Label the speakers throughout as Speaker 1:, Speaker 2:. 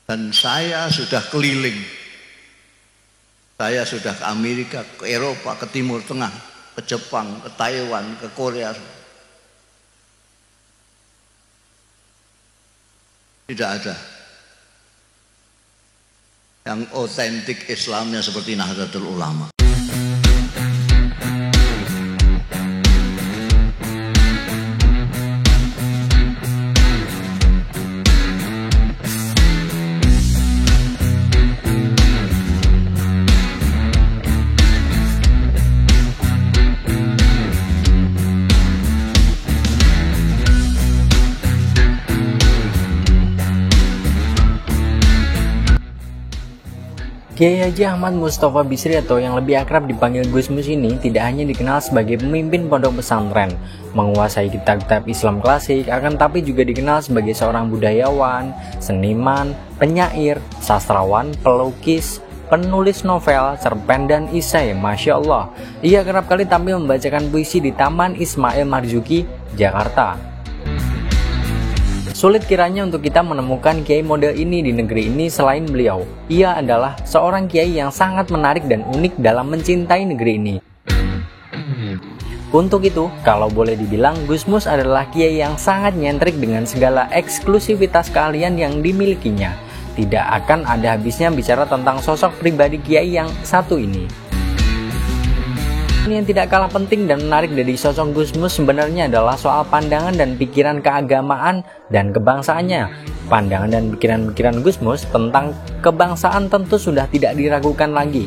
Speaker 1: Dan saya sudah keliling. Saya sudah ke Amerika, ke Eropa, ke Timur Tengah, ke Jepang, ke Taiwan, ke Korea. Tidak ada yang otentik Islamnya seperti Nahdlatul Ulama.
Speaker 2: Kiai Haji Ahmad Mustafa Bisri atau yang lebih akrab dipanggil Gus Mus ini tidak hanya dikenal sebagai pemimpin pondok pesantren, menguasai kitab-kitab Islam klasik, akan tapi juga dikenal sebagai seorang budayawan, seniman, penyair, sastrawan, pelukis, penulis novel, cerpen, dan isai. Masya Allah, ia kerap kali tampil membacakan puisi di Taman Ismail Marzuki, Jakarta. Sulit kiranya untuk kita menemukan kiai model ini di negeri ini selain beliau. Ia adalah seorang kiai yang sangat menarik dan unik dalam mencintai negeri ini. Untuk itu, kalau boleh dibilang, Gus Mus adalah kiai yang sangat nyentrik dengan segala eksklusivitas keahlian yang dimilikinya. Tidak akan ada habisnya bicara tentang sosok pribadi kiai yang satu ini. Yang tidak kalah penting dan menarik dari sosok Gus Mus sebenarnya adalah soal pandangan dan pikiran keagamaan dan kebangsaannya. Pandangan dan pikiran Gus Mus tentang kebangsaan tentu sudah tidak diragukan lagi.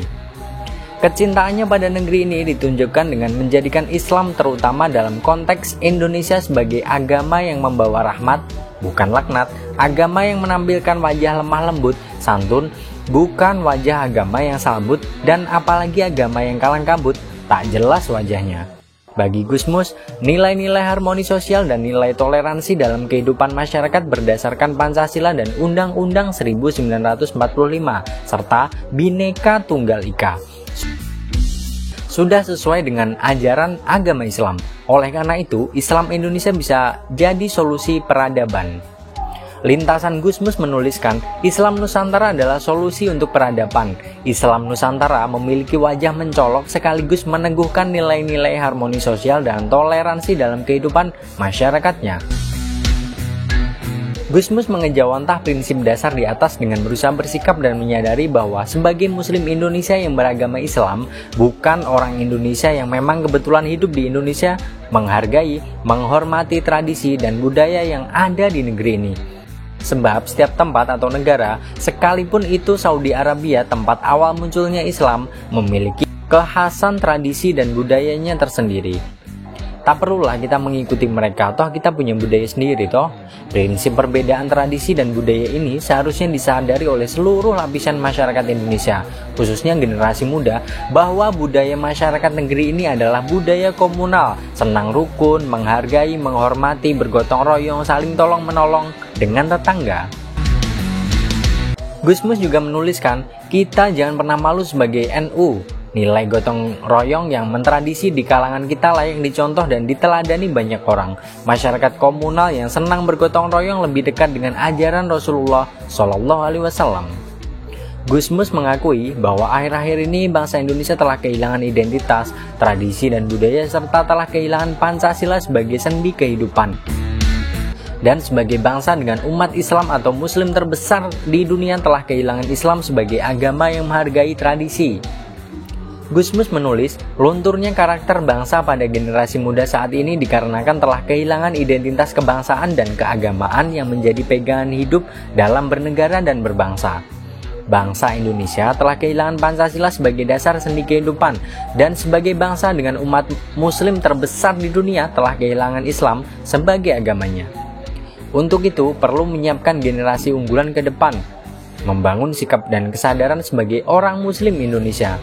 Speaker 2: Kecintaannya pada negeri ini ditunjukkan dengan menjadikan Islam terutama dalam konteks Indonesia sebagai agama yang membawa rahmat, bukan laknat, agama yang menampilkan wajah lemah lembut, santun, bukan wajah agama yang salbut, dan apalagi agama yang kalang kabut, tak jelas wajahnya. Bagi Gus Mus, nilai-nilai harmoni sosial dan nilai toleransi dalam kehidupan masyarakat berdasarkan Pancasila dan Undang-Undang 1945 serta Bhinneka Tunggal Ika sudah sesuai dengan ajaran agama Islam. Oleh karena itu, Islam Indonesia bisa jadi solusi peradaban. Lintasan Gus Mus menuliskan, Islam Nusantara adalah solusi untuk peradaban. Islam Nusantara memiliki wajah mencolok sekaligus meneguhkan nilai-nilai harmoni sosial dan toleransi dalam kehidupan masyarakatnya. Gus Mus mengejawantah prinsip dasar di atas dengan berusaha bersikap dan menyadari bahwa sebagai Muslim Indonesia yang beragama Islam, bukan orang Indonesia yang memang kebetulan hidup di Indonesia, menghargai, menghormati tradisi dan budaya yang ada di negeri ini. Sebab setiap tempat atau negara, sekalipun itu Saudi Arabia, tempat awal munculnya Islam, memiliki kekhasan tradisi dan budayanya tersendiri. Tak perlulah kita mengikuti mereka, toh kita punya budaya sendiri toh. Prinsip perbedaan tradisi dan budaya ini seharusnya disadari oleh seluruh lapisan masyarakat Indonesia, khususnya generasi muda, bahwa budaya masyarakat negeri ini adalah budaya komunal, senang rukun, menghargai, menghormati, bergotong royong, saling tolong menolong dengan tetangga. Gus Mus juga menuliskan, kita jangan pernah malu sebagai NU. Nilai gotong royong yang mentradisi di kalangan kita layak dicontoh dan diteladani banyak orang. Masyarakat komunal yang senang bergotong royong lebih dekat dengan ajaran Rasulullah Shallallahu Alaihi Wasallam. Gus Mus mengakui bahwa akhir-akhir ini bangsa Indonesia telah kehilangan identitas, tradisi dan budaya serta telah kehilangan Pancasila sebagai sendi kehidupan. Dan sebagai bangsa dengan umat Islam atau Muslim terbesar di dunia telah kehilangan Islam sebagai agama yang menghargai tradisi. Gus Mus menulis, lunturnya karakter bangsa pada generasi muda saat ini dikarenakan telah kehilangan identitas kebangsaan dan keagamaan yang menjadi pegangan hidup dalam bernegara dan berbangsa. Bangsa Indonesia telah kehilangan Pancasila sebagai dasar sendi kehidupan, dan sebagai bangsa dengan umat Muslim terbesar di dunia telah kehilangan Islam sebagai agamanya. Untuk itu, perlu menyiapkan generasi unggulan ke depan, membangun sikap dan kesadaran sebagai orang Muslim Indonesia.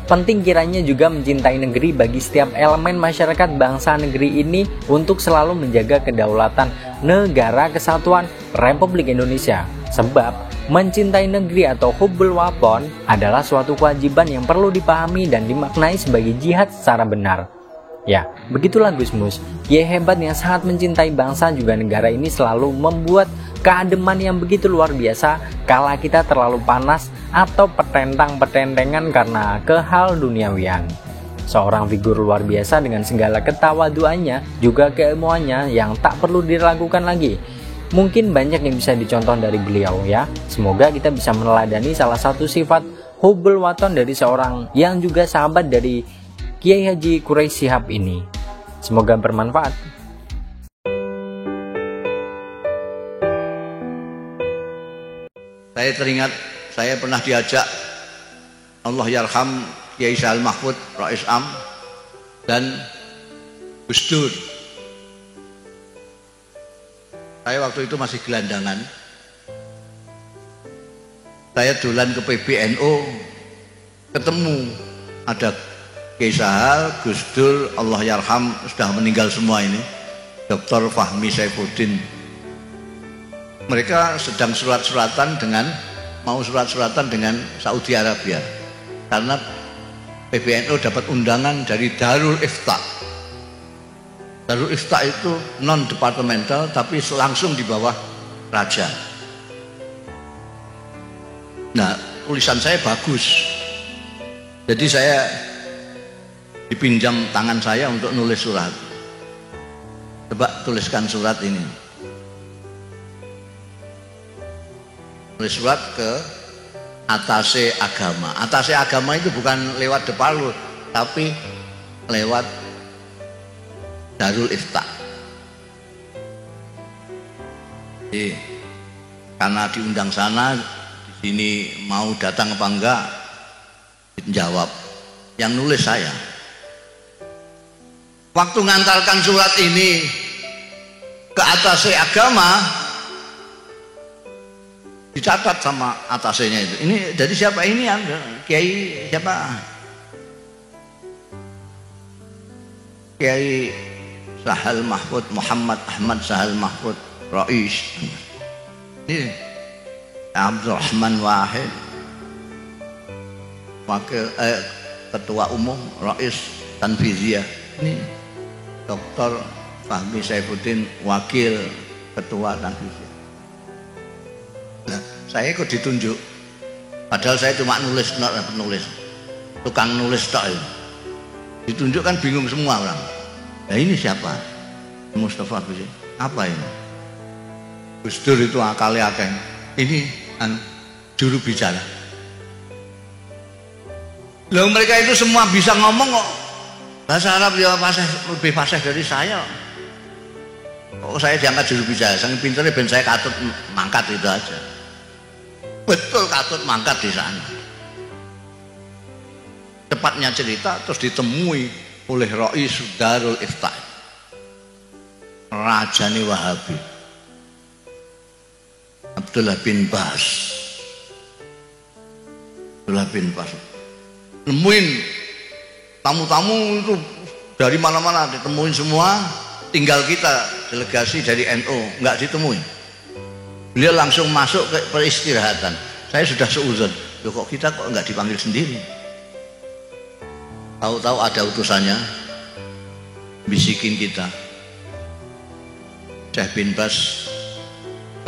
Speaker 2: Penting kiranya juga mencintai negeri bagi setiap elemen masyarakat bangsa negeri ini untuk selalu menjaga kedaulatan negara kesatuan Republik Indonesia. Sebab mencintai negeri atau hubbul waton adalah suatu kewajiban yang perlu dipahami dan dimaknai sebagai jihad secara benar. Ya, begitulah Gusmus. Kiai hebat yang sangat mencintai bangsa juga negara ini selalu membuat keademan yang begitu luar biasa kala kita terlalu panas atau petentang-petentengan karena kehal duniawian. Seorang figur luar biasa dengan segala ketawaduannya, juga keilmuannya yang tak perlu diragukan lagi. Mungkin banyak yang bisa dicontoh dari beliau ya. Semoga kita bisa meneladani salah satu sifat hubul waton dari seorang yang juga sahabat dari Kiai Haji Quraisy Shihab ini. Semoga bermanfaat.
Speaker 1: Saya teringat, saya pernah diajak Allah yarham Kiai Sahal Mahfud, Rais Am dan Gus Dur. Saya waktu itu masih gelandangan. Saya dolan ke PBNU, ketemu ada Kiai Sahal, Gus Dur, Allah yarham, sudah meninggal semua ini, Dr. Fahmi Saifuddin. Mereka sedang surat-suratan dengan Saudi Arabia karena PBNU dapat undangan dari Darul Ifta. Darul Ifta itu non-departemental tapi langsung di bawah raja. Nah, tulisan saya bagus, jadi saya dipinjam tangan saya untuk nulis surat. Coba tuliskan surat ini. Nulis surat ke atase agama. Atase agama itu bukan lewat Deparlu, tapi lewat Darul Ifta. Jadi, karena diundang sana, di sini mau datang apa enggak, dijawab. Yang nulis saya. Waktu ngantarkan surat ini ke atase agama, dicatat sama atasnya itu. Ini dari siapa ini? Kiai siapa? Kiai Sahal Mahfud, Muhammad Ahmad Sahal Mahfud, Rais. Ini Abdurrahman Wahid, wakil ketua umum Rais Tanfiziyah. Ini Dr. Fahmi Saifuddin, wakil ketua Tanfiziyah. Nah, saya ikut ditunjuk, padahal saya cuma nulis, tukang nulis tok. Ditunjuk kan bingung semua orang. Nah ini siapa? Mustafa Gus. Apa ini? Gus Dur itu akalnya akeh. Ini juru bicara. Loh, mereka itu semua bisa ngomong kok. Bahasa Arab ya lebih fasih dari saya. Kok saya diangkat juru bicara? Saking pinternya ben saya katut mangkat itu aja. Betul katut mangkat di sana. Cepatnya cerita terus ditemui oleh Rais Darul Ifta, Rajani Wahabi, Abdullah bin Bas. Nemuin tamu-tamu itu dari mana-mana, ditemuin semua. Tinggal kita delegasi dari NU nggak ditemuin. Beliau langsung masuk ke peristirahatan. Saya sudah seuzon, loh kok kita kok nggak dipanggil sendiri? Tahu-tahu ada utusannya bisikin kita. Syekh bin Bas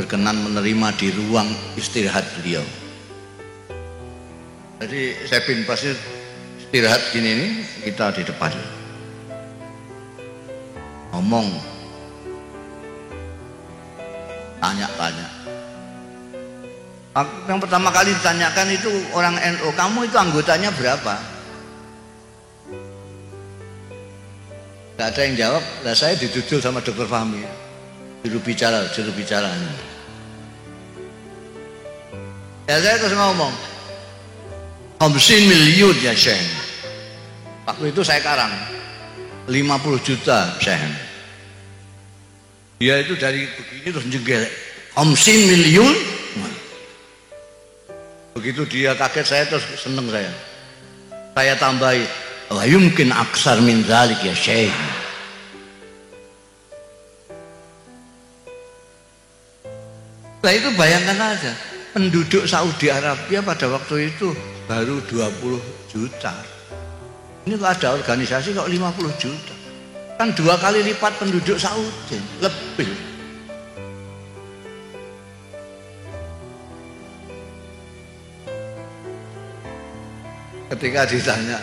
Speaker 1: berkenan menerima di ruang istirahat beliau. Jadi Syekh bin Bas istirahat gini nih, kita di depan. Ngomong, tanya-tanya. Yang pertama kali ditanyakan itu orang NU, kamu itu anggotanya berapa? Gak ada yang jawab. Lah saya didudul sama Dr. Fahmi, juru bicara. Ya saya terus ngomong, 50 miliar ya Syekh. Waktu itu saya karang 50 juta Syekh. Dia itu dari begini terus jenggel 50 miliar. Begitu dia kaget, saya terus seneng saya. Saya tambahi, wa yumkin aksar min zalik ya Syekh. Nah itu bayangkan aja, penduduk Saudi Arabia pada waktu itu baru 20 juta. Ini kok ada organisasi kok 50 juta. Kan 2 kali lipat penduduk Saudi, lebih. Ketika ditanya,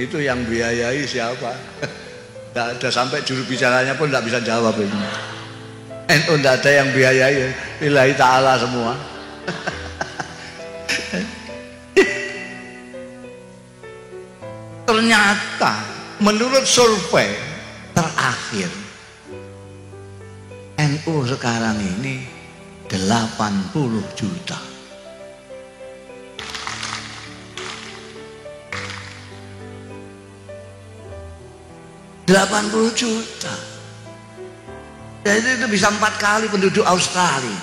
Speaker 1: itu yang biayai siapa? Tidak ada, sampai juru bicaranya pun tidak bisa jawab ini. NU tidak ada yang biayai, lillahi ta'ala semua. Ternyata menurut survei terakhir NU sekarang ini 80 juta. $80 juta. Jadi itu bisa 4 kali penduduk Australia.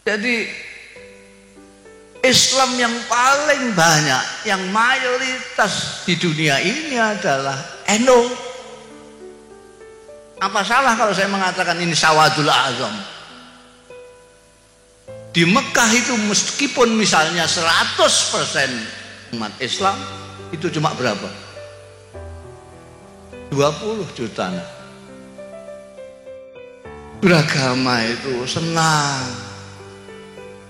Speaker 1: Jadi Islam yang paling banyak, yang mayoritas di dunia ini adalah NU. Apa salah kalau saya mengatakan ini Sawadul Azam? Di Mekah itu meskipun misalnya 100% umat Islam, itu cuma berapa? 20 juta. Beragama itu senang,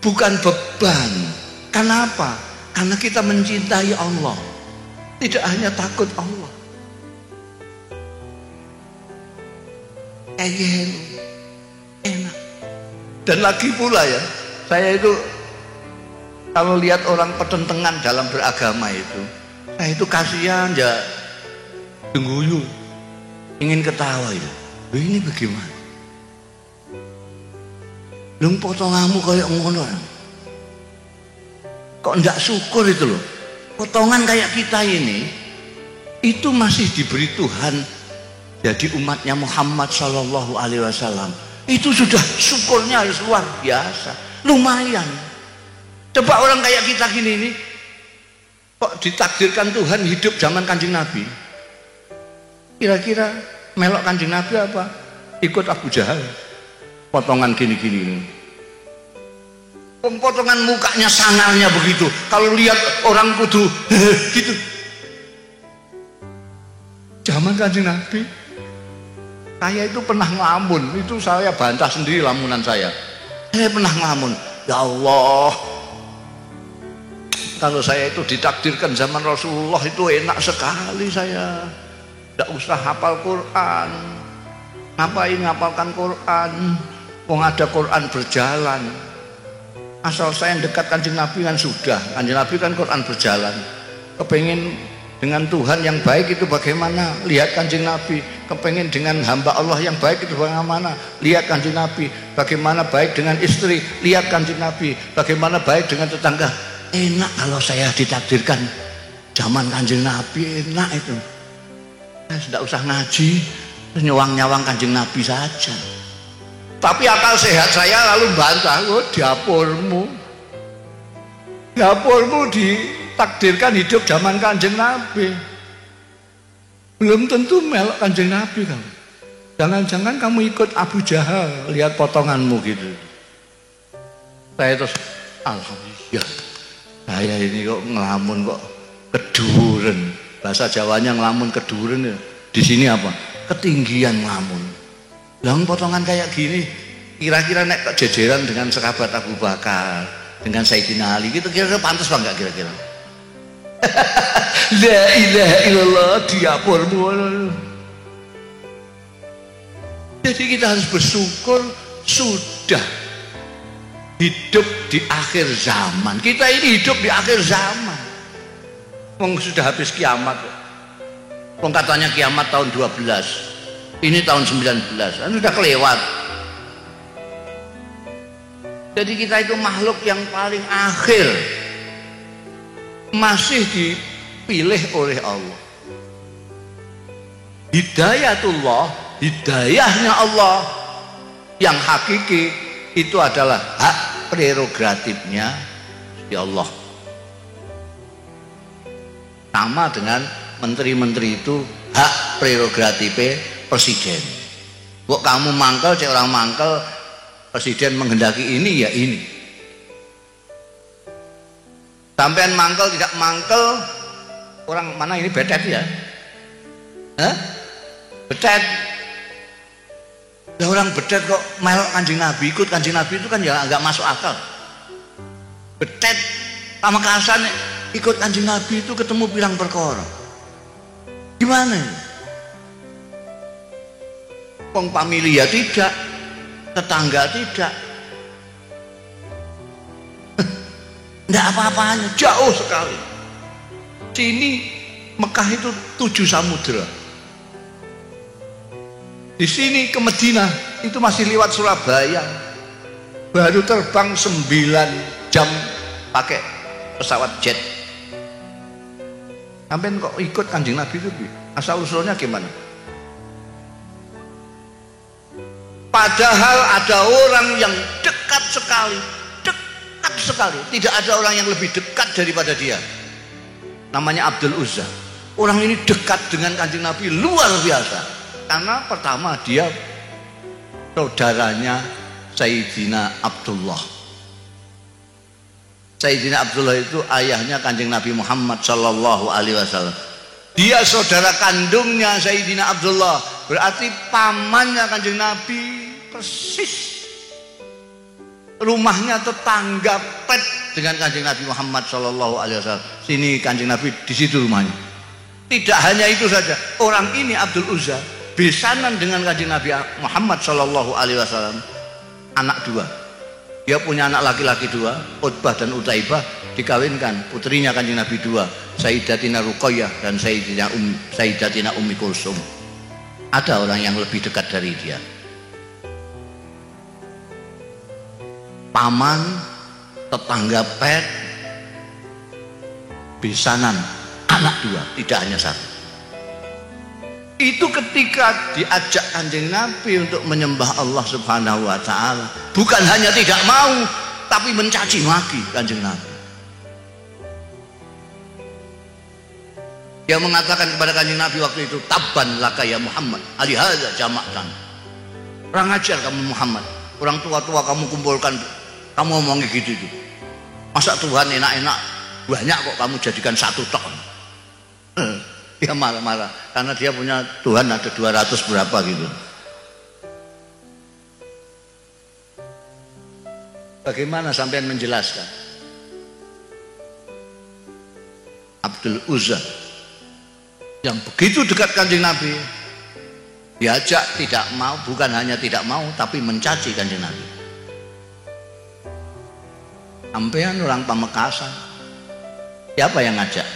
Speaker 1: bukan beban. Kenapa? Karena kita mencintai Allah, tidak hanya takut Allah. Enak. Dan lagi pula ya, saya itu kalau lihat orang pertentangan dalam beragama itu, saya itu kasihan ya, tungguyu, ingin ketawa itu. Ini bagaimana? Lung potonganmu kayak ngono. Kok enggak syukur itu loh. Potongan kayak kita ini itu masih diberi Tuhan jadi umatnya Muhammad Sallallahu Alaihi Wasallam. Itu sudah syukurnya harus luar biasa. Lumayan. Coba orang kayak kita gini ini kok ditakdirkan Tuhan hidup zaman Kanjeng Nabi. Kira-kira melok Kanjeng Nabi apa? Ikut Abu Jahal. Potongan gini-gini. Potongan mukanya sangarnya begitu. Kalau lihat orang kudu gitu. Zaman Kanjeng Nabi, saya itu pernah ngelamun. Itu saya bantah sendiri lamunan saya. Saya pernah ngelamun. Ya Allah, kalau saya itu ditakdirkan zaman Rasulullah itu enak sekali saya. Tidak usah hafal Quran. Ngapain ngapalkan Quran? Wong ada Quran berjalan. Asal saya dekat Kanjeng Nabi kan sudah. Kanjeng Nabi kan Quran berjalan. Kepengen dengan Tuhan yang baik itu bagaimana? Lihat Kanjeng Nabi. Kepengen dengan hamba Allah yang baik itu bagaimana? Lihat Kanjeng Nabi. Bagaimana baik dengan istri? Lihat Kanjeng Nabi. Bagaimana baik dengan tetangga? Enak kalau saya ditakdirkan zaman Kanjeng Nabi, enak itu. Saya tidak usah ngaji, nyawang-nyawang Kanjeng Nabi saja. Tapi akal sehat saya lalu bantah, oh dapurmu ditakdirkan hidup zaman Kanjeng Nabi. Belum tentu melok Kanjeng Nabi kamu. Jangan-jangan kamu ikut Abu Jahal, lihat potonganmu gitu. Saya terus, alhamdulillah, saya ini kok ngelamun kok keduren. Bahasa Jawanya ngelamun keduren ya. Di sini apa? Ketinggian ngelamun. Lang potongan kayak gini, kira-kira nek kok jejeran dengan sahabat Abu Bakar, dengan Sayyidina Ali, gitu kira-kira pantas apa enggak kira-kira? La ilaha illallah, diapurmu. Jadi kita harus bersyukur sudah hidup di akhir zaman. Kita ini hidup di akhir zaman. Wong sudah habis kiamat. Wong katanya kiamat tahun 12. Ini tahun 19, kan sudah kelewat. Jadi kita itu makhluk yang paling akhir, masih dipilih oleh Allah. Hidayatullah, hidayahnya Allah yang hakiki itu adalah hak prerogatifnya ya Allah. Sama dengan menteri-menteri itu hak prerogatifnya presiden. Kok kamu mangkel, cek orang mangkel, presiden menghendaki ini ya ini. Sampean mangkel tidak mangkel, Orang mana ini betet ya? Hah? Betet. Lah orang betet kok melok Kanjeng Nabi, ikut Kanjeng Nabi itu kan ya enggak masuk akal. Betet Pamekasan ikut Kanjeng Nabi itu ketemu pirang perkara. Gimana? Wong familia tidak, tetangga tidak. Enggak apa-apanya, jauh sekali. Sini Mekah itu 7 samudra. Di sini ke Madinah itu masih lewat Surabaya. Baru terbang 9 jam pakai pesawat jet. Sampai kok ikut Kanjeng Nabi itu asal usulnya gimana? Padahal ada orang yang dekat sekali, tidak ada orang yang lebih dekat daripada dia. Namanya Abdul Uzza. Orang ini dekat dengan Kanjeng Nabi luar biasa. Karena pertama dia saudaranya Sayyidina Abdullah. Sayyidina Abdullah itu ayahnya Kanjeng Nabi Muhammad sallallahu alaihi wasallam. Dia saudara kandungnya Sayyidina Abdullah. Berarti pamannya Kanjeng Nabi persis. Rumahnya tetangga pet dengan Kanjeng Nabi Muhammad sallallahu alaihi wasallam. Sini Kanjeng Nabi, di situ rumahnya. Tidak hanya itu saja, orang ini Abdul Uzza besanan dengan Kanjeng Nabi Muhammad sallallahu alaihi wasallam, anak 2. Dia punya anak laki-laki 2, Utbah dan Utaibah, dikawinkan putrinya Kanjeng Nabi 2, Sayyidatina Ruqayyah dan Sayyidatina Ummi Kulsum. Ada orang yang lebih dekat dari dia. Paman, tetangga pet, besanan, anak 2, tidak hanya 1. Itu ketika diajak Kanjeng Nabi untuk menyembah Allah Subhanahu wa taala, bukan hanya tidak mau tapi mencaci maki Kanjeng Nabi. Dia mengatakan kepada Kanjeng Nabi waktu itu, "Tabban laka ya Muhammad, alihadza jama'tan." Kurang ajar kamu Muhammad, orang tua-tua kamu kumpulkan, kamu ngomongnya gitu itu. Masa Tuhan enak-enak banyak kok kamu jadikan 1 tok. Dia marah-marah karena dia punya Tuhan ada 200 berapa gitu. Bagaimana sampean menjelaskan? Abdul Uzza yang begitu dekat Kanjeng Nabi diajak tidak mau, bukan hanya tidak mau tapi mencaci Kanjeng Nabi. Sampean orang Pamekasan, siapa yang ngajak?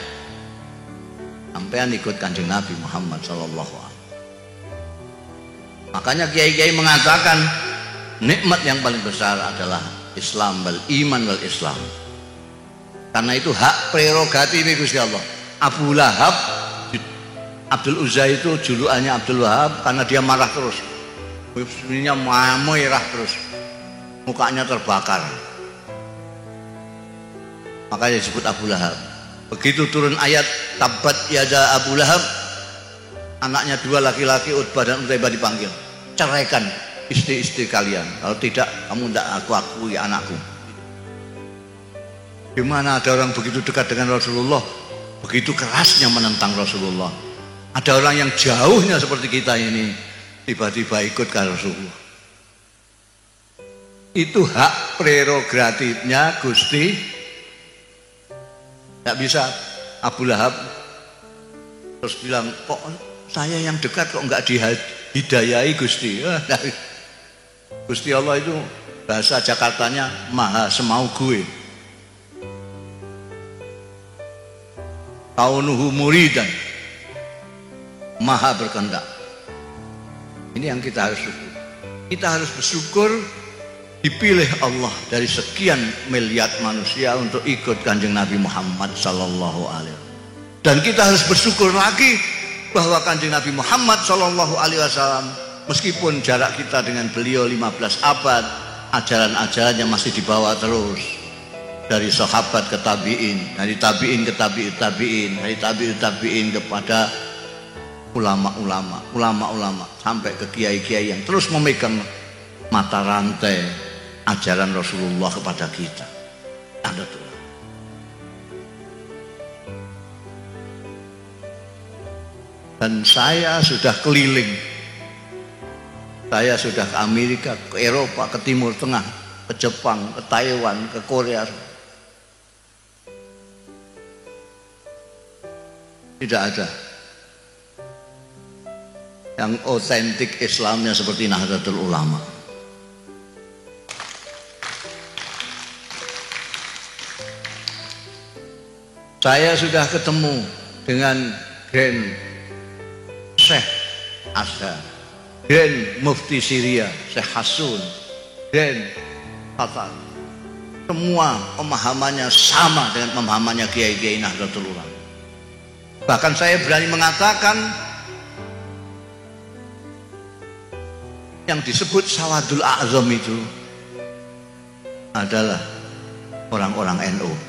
Speaker 1: Sampean ikut Kanjeng Nabi Muhammad sallallahu alaihi wasallam. Makanya kiai-kiai mengatakan nikmat yang paling besar adalah Islam, wal iman wal Islam. Karena itu hak prerogatif Gusti Allah. Abu Lahab, Abdul Uzza itu julukannya Abdul Wahab karena dia marah terus. Sebenarnya merah terus. Mukanya terbakar. Makanya disebut Abu Lahab. Begitu turun ayat Tabbat yada Abu Lahab, anaknya 2 laki-laki Utbah dan Utaibah dipanggil, ceraikan istri-istri kalian, kalau tidak kamu tidak aku akui anakku. Gimana ada orang begitu dekat dengan Rasulullah, begitu kerasnya menentang Rasulullah. Ada orang yang jauhnya seperti kita ini tiba-tiba ikut ke Rasulullah. Itu hak prerogatifnya Gusti. Tidak bisa Abu Lahab terus bilang, kok saya yang dekat kok nggak dihidayai Gusti. Gusti Allah itu bahasa Jakartanya maha semau gue. Kaunuhu muridan, maha berkehendak. Ini yang kita harus syukur. Kita harus bersyukur dipilih Allah dari sekian miliar manusia untuk ikut Kanjeng Nabi Muhammad sallallahu alaihi wasallam. Dan kita harus bersyukur lagi bahwa Kanjeng Nabi Muhammad sallallahu alaihi wasallam, meskipun jarak kita dengan beliau 15 abad, ajaran-ajarannya masih dibawa terus dari sahabat ke tabi'in, dari tabi'in ke tabi'in, dari tabi'in kepada ulama-ulama sampai ke kiai-kiai yang terus memegang mata rantai ajaran Rasulullah kepada kita. Ada tuh. Dan saya sudah keliling. Saya sudah ke Amerika, ke Eropa, ke Timur Tengah, ke Jepang, ke Taiwan, ke Korea. Tidak ada yang otentik Islamnya seperti Nahdlatul Ulama. Saya sudah ketemu dengan Grand Syekh Azhar, Grand Mufti Syria Syekh Hasun, Grand Qatar. Semua pemahamannya sama dengan pemahamannya kiai-kiai Nahdlatul Ulama. Bahkan saya berani mengatakan yang disebut Sawadul A'zam itu adalah orang-orang NU.